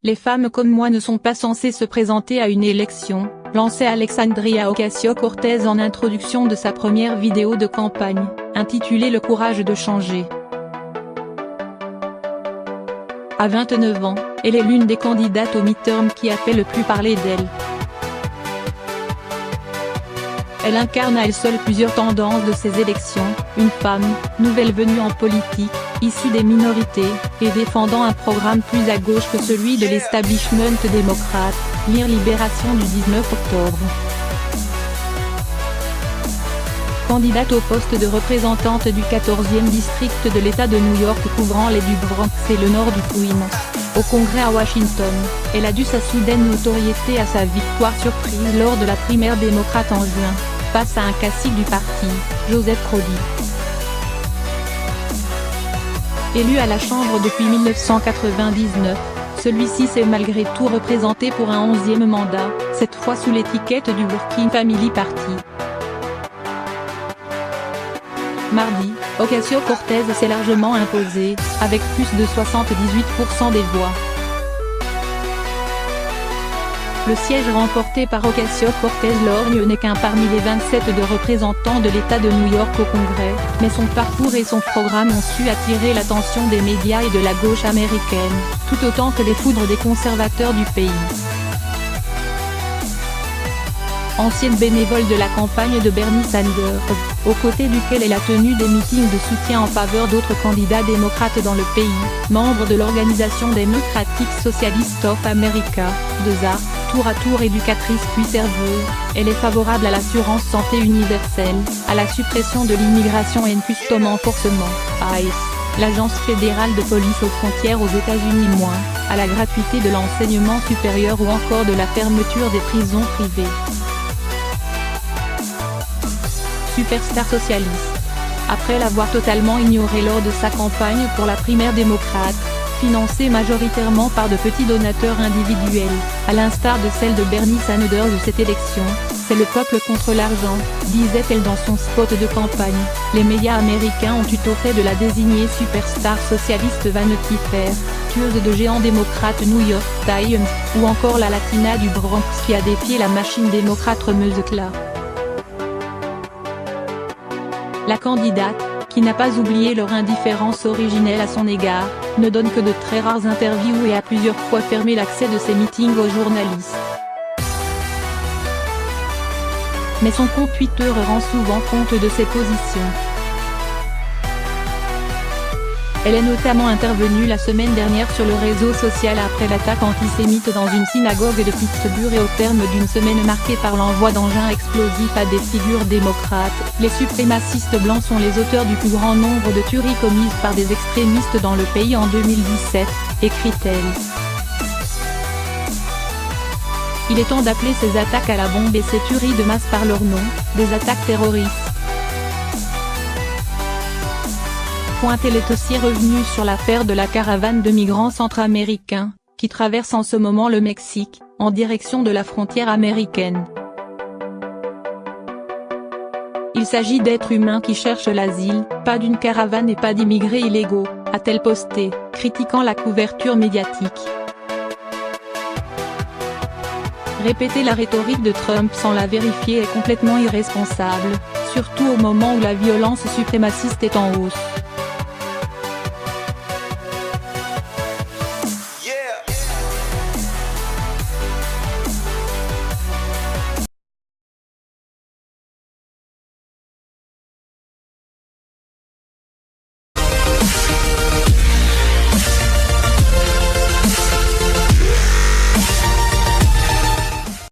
Les femmes comme moi ne sont pas censées se présenter à une élection, lançait Alexandria Ocasio-Cortez en introduction de sa première vidéo de campagne, intitulée Le courage de changer. À 29 ans, elle est l'une des candidates au midterm qui a fait le plus parler d'elle. Elle incarne à elle seule plusieurs tendances de ces élections, une femme, nouvelle venue en politique, issue des minorités, et défendant un programme plus à gauche que celui de l'establishment démocrate, lire Libération du 19 octobre. Candidate au poste de représentante du 14e district de l'État de New York couvrant les du Bronx et le nord du Queens, au Congrès à Washington, elle a dû sa soudaine notoriété à sa victoire surprise lors de la primaire démocrate en juin, face à un cacique du parti, Joseph Crowley. Élu à la Chambre depuis 1999, celui-ci s'est malgré tout représenté pour un 11e mandat, cette fois sous l'étiquette du Working Family Party. Mardi, Ocasio-Cortez s'est largement imposée, avec plus de 78% des voix. Le siège remporté par Ocasio-Cortez lorgne n'est qu'un parmi les 27 de représentants de l'État de New York au Congrès, mais son parcours et son programme ont su attirer l'attention des médias et de la gauche américaine, tout autant que les foudres des conservateurs du pays. Ancienne bénévole de la campagne de Bernie Sanders, aux côtés duquel elle a tenu des meetings de soutien en faveur d'autres candidats démocrates dans le pays, membre de l'organisation démocratique Socialist of America, DESA, tour à tour éducatrice puis serveuse, elle est favorable à l'assurance santé universelle, à la suppression de l'immigration et custom enforcement, ICE, l'agence fédérale de police aux frontières aux États-Unis -, à la gratuité de l'enseignement supérieur ou encore de la fermeture des prisons privées. Superstar socialiste. Après l'avoir totalement ignoré lors de sa campagne pour la primaire démocrate, financée majoritairement par de petits donateurs individuels, à l'instar de celle de Bernie Sanders de cette élection, c'est le peuple contre l'argent, disait-elle dans son spot de campagne. Les médias américains ont eu tôt fait de la désigner superstar socialiste Vanity Fair, tueuse de géants démocrates New York Times, ou encore la latina du Bronx qui a défié la machine démocrate Remeuzcla. La candidate, qui n'a pas oublié leur indifférence originelle à son égard, ne donne que de très rares interviews et a plusieurs fois fermé l'accès de ses meetings aux journalistes. Mais son compte Twitter rend souvent compte de ses positions. Elle est notamment intervenue la semaine dernière sur le réseau social après l'attaque antisémite dans une synagogue de Pittsburgh et au terme d'une semaine marquée par l'envoi d'engins explosifs à des figures démocrates. Les suprémacistes blancs sont les auteurs du plus grand nombre de tueries commises par des extrémistes dans le pays en 2017, écrit-elle. Il est temps d'appeler ces attaques à la bombe et ces tueries de masse par leur nom, des attaques terroristes. Elle est aussi revenue sur l'affaire de la caravane de migrants centra-américains, qui traverse en ce moment le Mexique, en direction de la frontière américaine. Il s'agit d'êtres humains qui cherchent l'asile, pas d'une caravane et pas d'immigrés illégaux, a-t-elle posté, critiquant la couverture médiatique. Répéter la rhétorique de Trump sans la vérifier est complètement irresponsable, surtout au moment où la violence suprémaciste est en hausse.